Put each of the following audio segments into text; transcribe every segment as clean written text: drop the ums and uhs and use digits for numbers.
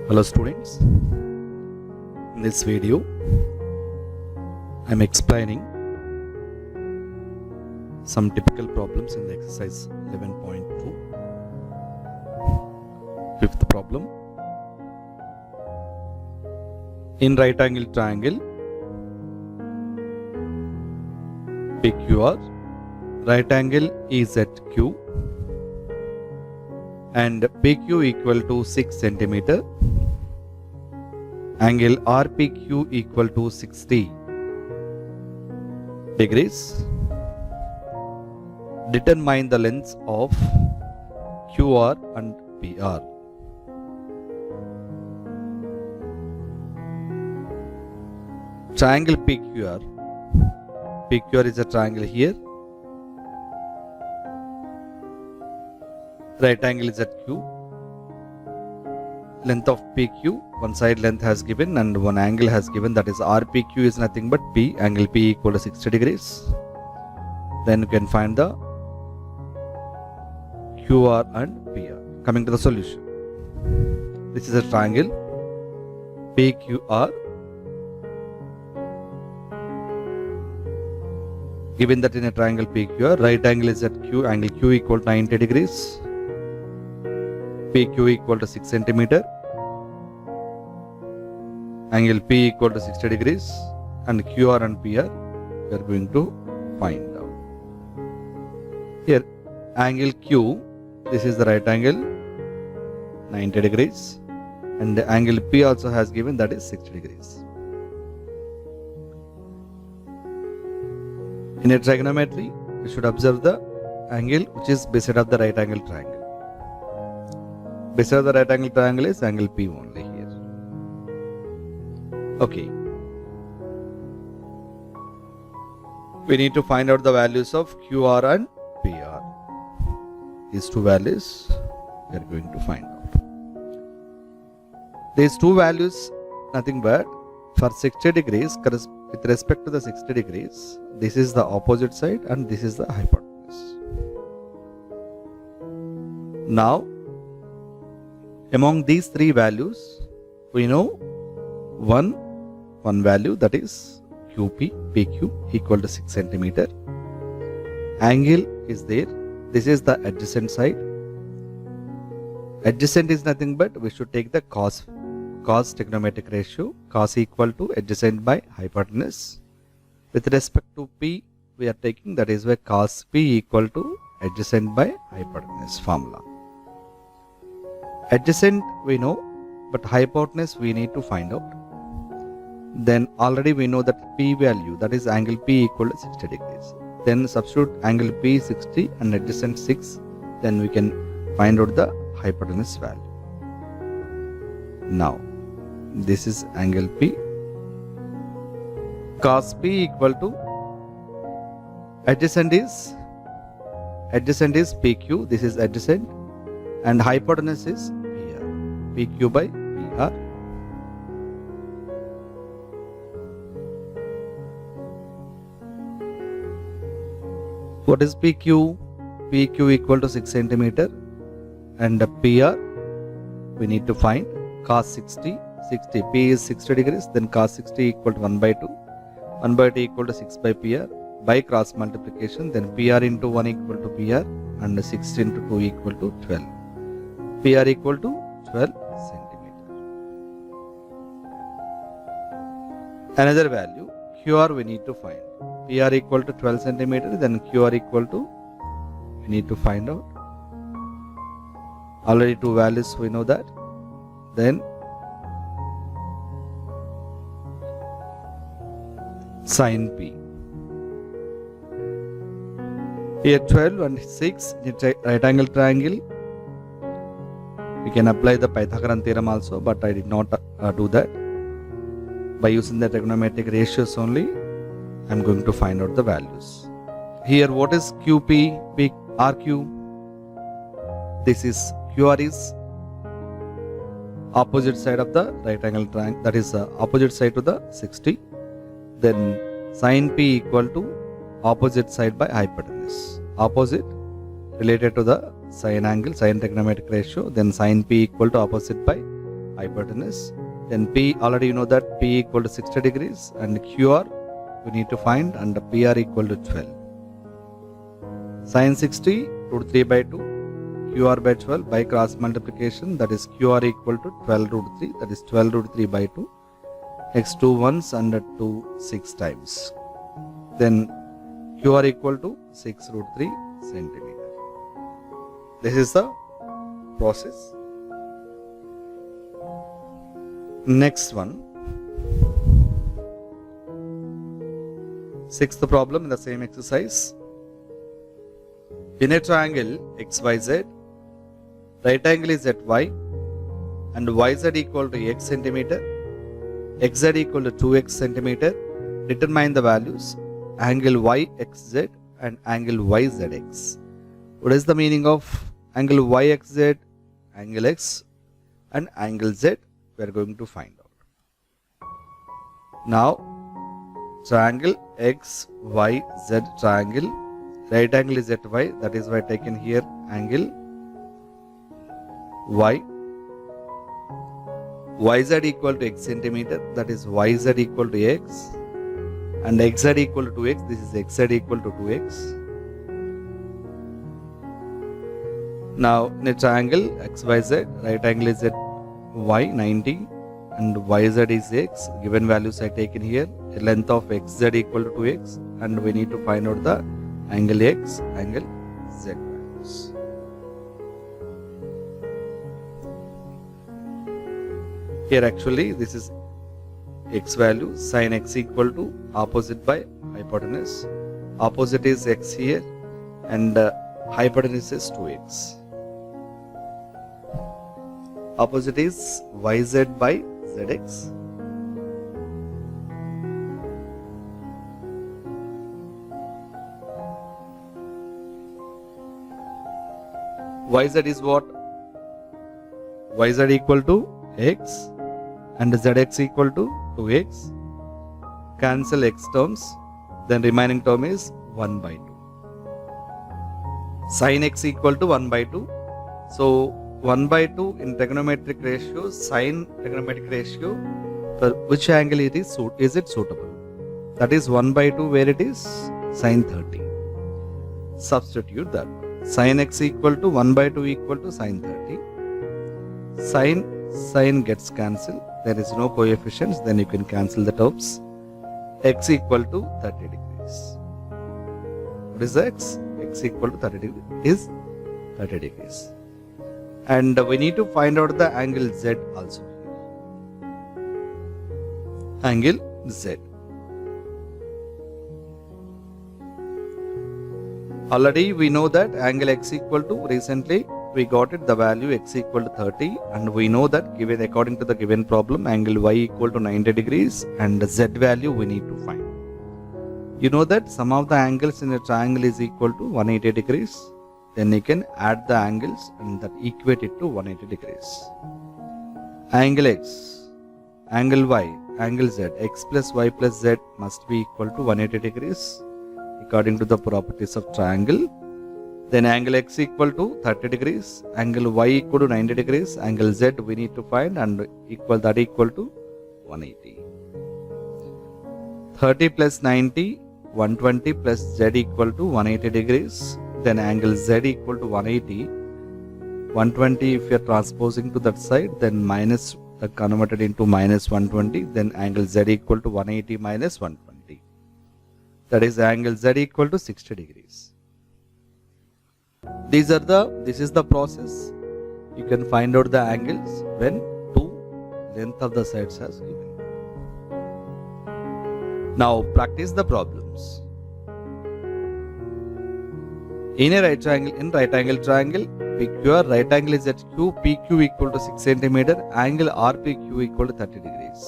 Hello students, in this video I am explaining some typical problems in the exercise 11.2. Fifth problem. In right angle triangle PQR, right angle is at Q and PQ equal to 6 centimeter, angle RPQ equal to 60 degrees. Determine the lengths of QR and PR. Triangle PQR. PQR is a triangle here. Right angle is at Q. Length of PQ, one side length has given and one angle has given, that is RPQ is nothing but P, angle P equal to 60 degrees. Then you can find the QR and PR. Coming to the solution. This is a triangle PQR. Given that in a triangle PQR, right angle is at Q, angle Q equal to 90 degrees. PQ equal to 6 centimeter, angle P equal to 60 degrees, and QR and PR we are going to find out. Here angle Q, this is the right angle 90 degrees, and the angle P also has given, that is 60 degrees. In a trigonometry, we should observe the angle which is beside of the right angle triangle. Beside the right angle triangle is angle P only here. Okay. We need to find out the values of QR and PR. These two values we are going to find out. These two values nothing but for 60 degrees, with respect to the 60 degrees, this is the opposite side and this is the hypotenuse. Now, among these three values, we know one value, that is QP, PQ equal to 6 centimeter. Angle is there. This is the adjacent side. Adjacent is nothing but we should take the cos trigonometric ratio, cos equal to adjacent by hypotenuse. With respect to P, we are taking, that is why cos P equal to adjacent by hypotenuse formula. Adjacent we know, but hypotenuse we need to find out. Then already we know that P value, that is angle P equal to 60 degrees. Then substitute angle P 60 and adjacent 6. Then we can find out the hypotenuse value. Now, this is angle P. Cos P equal to adjacent is PQ. This is adjacent, and hypotenuse is PR. PQ by PR. What is PQ? PQ equal to 6 centimeter, and PR we need to find cos 60. P is 60 degrees, then cos 60 equal to 1 by 2. 1 by 2 equal to 6 by PR. By cross multiplication, then PR into 1 equal to PR, and 6 into 2 equal to 12. PR equal to 12 centimeter. Another value, QR we need to find. PR equal to 12 centimeter, then QR equal to, we need to find out. Already two values we know that. Then sin P. Here 12 and 6 in a right angle triangle. We can apply the Pythagorean theorem also, but I did not do that. By using the trigonometric ratios only, I am going to find out the values. Here what is QP, RQ? This is QR is opposite side of the right angle triangle, that is opposite side to the 60. Then sin P equal to opposite side by hypotenuse. Opposite related to the sine angle, sine trigonometric ratio, then sin P equal to opposite by hypotenuse. Then P, already you know that P equal to 60 degrees, and QR we need to find, and PR equal to 12. Sin 60 root 3 by 2, QR by 12 by cross multiplication, that is QR equal to 12 root 3, that is 12 root 3 by 2, x 2 once and 2 6 times. Then QR equal to 6 root 3 centimeter. This is the process. Next one, sixth problem in the same exercise. In a triangle XYZ, right angle is at Y and YZ equal to x centimeter, XZ equal to 2x centimeter. Determine the values angle YXZ and angle YZX. What is the meaning of angle YXZ, angle X and angle Z? We are going to find out. Now, triangle XYZ triangle, right angle is at Y, that is why taken here angle Y. YZ equal to x centimeter, that is YZ equal to x, and XZ equal to 2x, this is XZ equal to 2x. Now in a triangle XYZ, right angle is at Y 90 and YZ is x. Given values I taken here, a length of XZ equal to 2x, and we need to find out the angle X, angle Z values. Here actually this is x value, sin x equal to opposite by hypotenuse. Opposite is x here and hypotenuse is 2x. Opposite is yz by zx. Yz is what? Yz equal to x and zx equal to 2x. Cancel x terms, then remaining term is 1 by 2. Sin x equal to 1 by 2. So 1 by 2 in trigonometric ratio, sin trigonometric ratio, for which angle it is suitable? That is 1 by 2 where it is sin 30. Substitute that. Sin x equal to 1 by 2 equal to sin 30. Sin gets cancelled. There is no coefficients, then you can cancel the terms. X equal to 30 degrees. What is x? X equal to 30 degrees is 30 degrees. And we need to find out the angle Z also here. Angle Z. Already we know that angle x equal to, recently we got it, the value x equal to 30, and we know that given according to the given problem angle y equal to 90 degrees and the z value we need to find. You know that sum of the angles in a triangle is equal to 180 degrees. Then you can add the angles and that equate it to 180 degrees. Angle x, angle y, angle z, x plus y plus z must be equal to 180 degrees according to the properties of triangle. Then angle x equal to 30 degrees, angle y equal to 90 degrees, angle z we need to find and equal to 180. 30 plus 90, 120 plus z equal to 180 degrees. Then angle z equal to 180. 120 if you are transposing to that side, then minus converted into minus 120. Then angle z equal to 180 minus 120. That is angle z equal to 60 degrees. This is the process. You can find out the angles when two length of the sides has given. Now practice the problems. In a right angle triangle, PQR, right angle is at Q, PQ equal to 6 cm, angle RPQ equal to 30 degrees.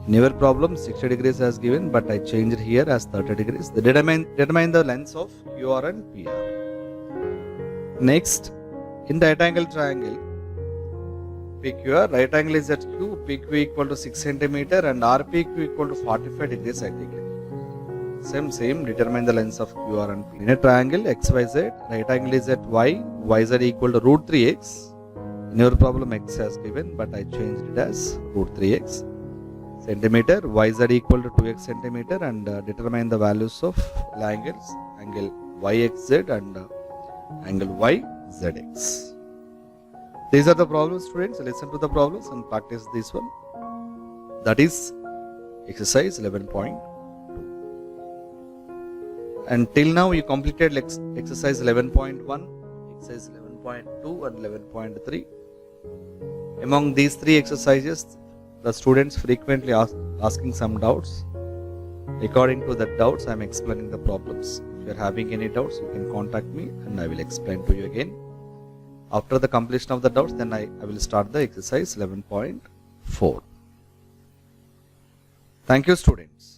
In your problem 60 degrees as given, but I changed here as 30 degrees. Determine the lengths of QR and PR. Next, in right angle triangle, PQR, right angle is at Q, PQ equal to 6 cm and RPQ equal to 45 degrees I take it. Same, determine the lengths of QR and P. In a triangle XYZ, right angle is at Y, YZ equal to root 3x In your problem x has given, but I changed it as root 3x centimeter. Yz equal to 2x centimeter, and determine the values of angles, angle yxz and angle yzx. These are the problems, students. Listen to the problems and practice this one. That is exercise 11.2. And till now you completed exercise 11.1, exercise 11.2 and 11.3. Among these three exercises, the students frequently asking some doubts. According to the doubts, I am explaining the problems. If you are having any doubts, you can contact me and I will explain to you again. After the completion of the doubts, then I will start the exercise 11.4. Thank you, students.